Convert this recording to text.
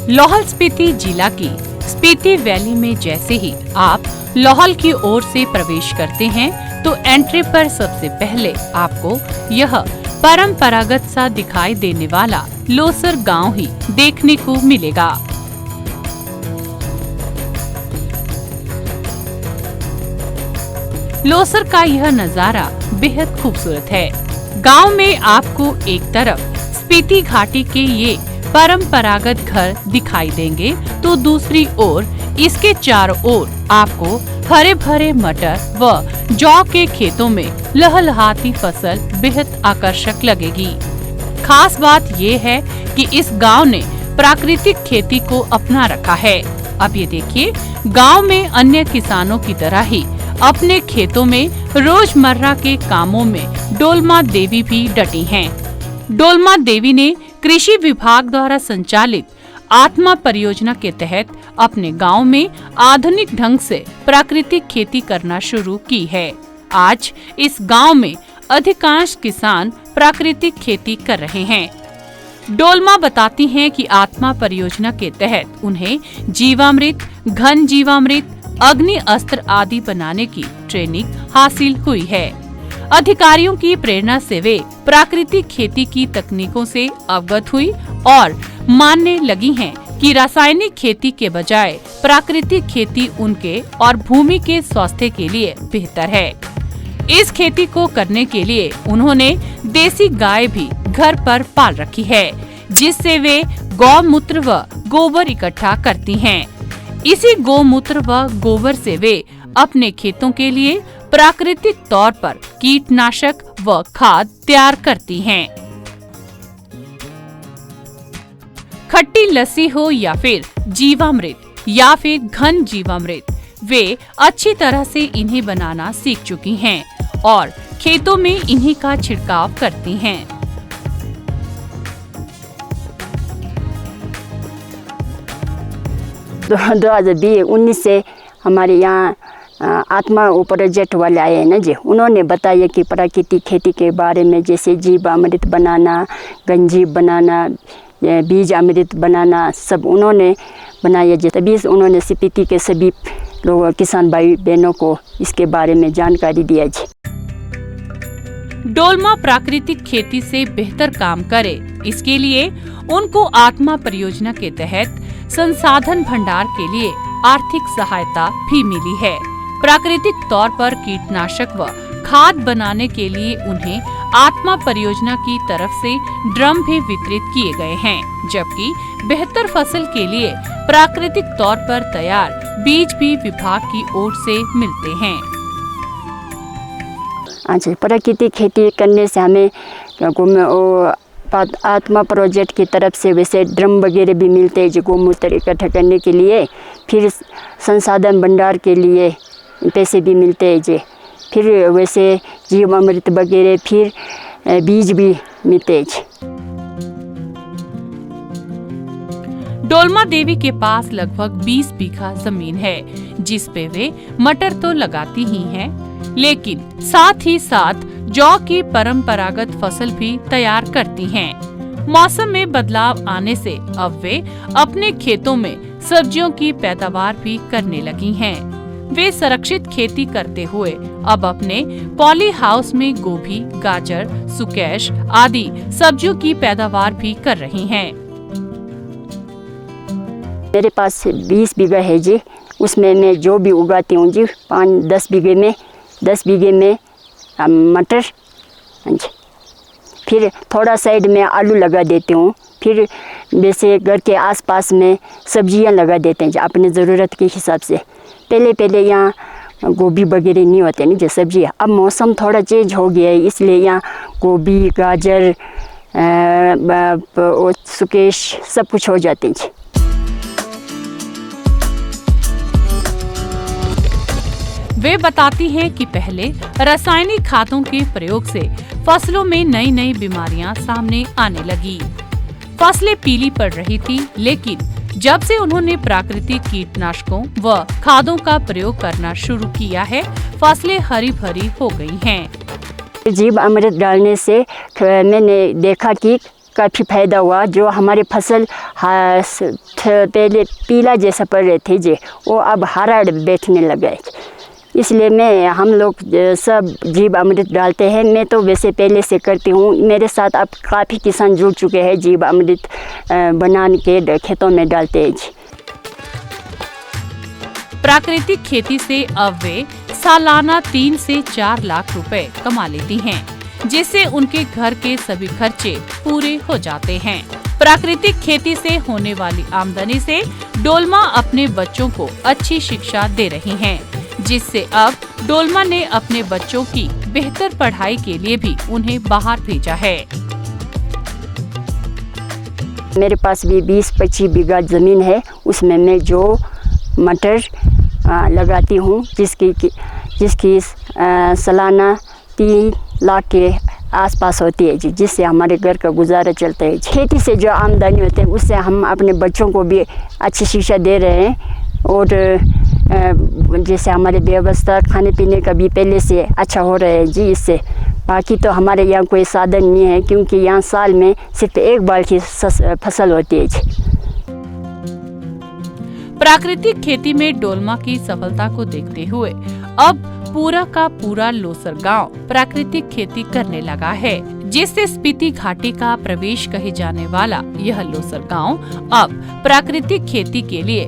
लाहौल स्पीति जिला की स्पीति वैली में जैसे ही आप लाहौल की ओर से प्रवेश करते हैं तो एंट्री पर सबसे पहले आपको यह परंपरागत सा दिखाई देने वाला लोसर गांव ही देखने को मिलेगा। लोसर का यह नजारा बेहद खूबसूरत है। गांव में आपको एक तरफ स्पीति घाटी के ये परंपरागत घर दिखाई देंगे तो दूसरी ओर इसके चारों ओर आपको हरे भरे मटर व जौ के खेतों में लहलहाती फसल बेहद आकर्षक लगेगी। खास बात ये है कि इस गांव ने प्राकृतिक खेती को अपना रखा है। अब ये देखिए, गांव में अन्य किसानों की तरह ही अपने खेतों में रोजमर्रा के कामों में डोलमा देवी भी डटी हैं। डोलमा देवी ने कृषि विभाग द्वारा संचालित आत्मा परियोजना के तहत अपने गांव में आधुनिक ढंग से प्राकृतिक खेती करना शुरू की है। आज इस गांव में अधिकांश किसान प्राकृतिक खेती कर रहे हैं। डोलमा बताती हैं कि आत्मा परियोजना के तहत उन्हें जीवामृत, घन जीवामृत, अग्नि अस्त्र आदि बनाने की ट्रेनिंग हासिल हुई है। अधिकारियों की प्रेरणा से वे प्राकृतिक खेती की तकनीकों से अवगत हुई और मानने लगी हैं कि रासायनिक खेती के बजाय प्राकृतिक खेती उनके और भूमि के स्वास्थ्य के लिए बेहतर है। इस खेती को करने के लिए उन्होंने देसी गाय भी घर पर पाल रखी है, जिससे वे गौमूत्र व गोबर इकट्ठा करती हैं। इसी गौमूत्र व गोबर से वे अपने खेतों के लिए प्राकृतिक तौर पर कीटनाशक व खाद तैयार करती हैं। खट्टी लस्सी हो या फिर जीवामृत या फिर घन जीवामृत, वे अच्छी तरह से इन्हें बनाना सीख चुकी हैं और खेतों में इन्हीं का छिड़काव करती हैं। 2019 से हमारे यहाँ आत्मा प्रोजेक्ट वाले आए हैं ना जी, उन्होंने बताया कि प्राकृतिक खेती के बारे में, जैसे जीवामृत बनाना, गंजी बनाना, बीज अमृत बनाना, सब उन्होंने बनाया जी। तभी उन्होंने स्पीति के सभी लोग किसान भाई बहनों को इसके बारे में जानकारी दिया जी। डोलमा प्राकृतिक खेती से बेहतर काम करे, इसके लिए उनको आत्मा परियोजना के तहत संसाधन भंडार के लिए आर्थिक सहायता भी मिली है। प्राकृतिक तौर पर कीटनाशक व खाद बनाने के लिए उन्हें आत्मा परियोजना की तरफ से ड्रम भी वितरित किए गए हैं, जबकि बेहतर फसल के लिए प्राकृतिक तौर पर तैयार बीज भी विभाग की ओर से मिलते हैं। अच्छा, प्राकृतिक खेती करने से हमें आत्मा प्रोजेक्ट की तरफ से वैसे ड्रम वगैरह भी मिलते हैं जो गोमूत्र इकट्ठा करने के लिए, फिर संसाधन भंडार के लिए पैसे भी मिलते हैं जी, फिर वैसे जीवामृत वगैरह, फिर बीज भी मिलते हैं जी। डोलमा देवी के पास लगभग 20 बीघा जमीन है, जिस पे वे मटर तो लगाती ही हैं, लेकिन साथ ही साथ जौ की परंपरागत फसल भी तैयार करती हैं। मौसम में बदलाव आने से अब वे अपने खेतों में सब्जियों की पैदावार भी करने लगी हैं। वे संरक्षित खेती करते हुए अब अपने पॉली हाउस में गोभी, गाजर, सुकेश आदि सब्जियों की पैदावार भी कर रही हैं। मेरे पास 20 बीघा है जी, उसमें मैं जो भी उगाती हूँ जी, 10 बीघे में मटर, फिर थोड़ा साइड में आलू लगा देती हूँ, फिर वैसे घर के आसपास में सब्जियाँ लगा देते हैं अपने ज़रूरत के हिसाब से। पहले यहाँ गोभी वगैरह नहीं होते नहीं जो सब्जियाँ, अब मौसम थोड़ा चेंज हो गया है, इसलिए यहाँ गोभी, गाजर, सुकेश सब कुछ हो जाते हैं। वे बताती हैं कि पहले रासायनिक खादों के प्रयोग से फसलों में नई नई बीमारियां सामने आने लगी। फसलें पीली पड़ रही थी, लेकिन जब से उन्होंने प्राकृतिक कीटनाशकों व खादों का प्रयोग करना शुरू किया है, फसलें हरी भरी हो गई हैं। जीव अमृत डालने से मैंने देखा कि काफ़ी फायदा हुआ। जो हमारे फसल पहले पीला जैसा पड़ रहे थे जी, वो अब हरा बैठने लगा है। इसलिए हम लोग सब जीव अमृत डालते हैं। मैं तो वैसे पहले से करती हूँ। मेरे साथ अब काफ़ी किसान जुड़ चुके हैं, जीव अमृत बना के खेतों में डालते हैं जी। प्राकृतिक खेती से अब वे सालाना 3 से 4 लाख रुपए कमा लेती हैं, जिससे उनके घर के सभी खर्चे पूरे हो जाते हैं। प्राकृतिक खेती से होने वाली आमदनी से डोलमा अपने बच्चों को अच्छी शिक्षा दे रही हैं, जिससे अब डोलमा ने अपने बच्चों की बेहतर पढ़ाई के लिए भी उन्हें बाहर भेजा है। मेरे पास भी 20-25 बीघा ज़मीन है। उसमें मैं जो मटर लगाती हूँ, जिसकी सालाना 3 लाख के आसपास होती है जी, जिससे हमारे घर का गुजारा चलता है। खेती से जो आमदनी होती है उससे हम अपने बच्चों को भी अच्छी शिक्षा दे रहे हैं, और जैसे हमारे व्यवस्था खाने पीने का भी पहले से अच्छा हो रहा है जी। इससे बाकी तो हमारे यहाँ कोई साधन नहीं है, क्योंकि यहाँ साल में सिर्फ एक बार की फसल होती है जी। प्राकृतिक खेती में डोलमा की सफलता को देखते हुए अब पूरा का पूरा लोसर गांव प्राकृतिक खेती करने लगा है, जिससे स्पीति घाटी का प्रवेश कहे जाने वाला यह लोसर गांव अब प्राकृतिक खेती के लिए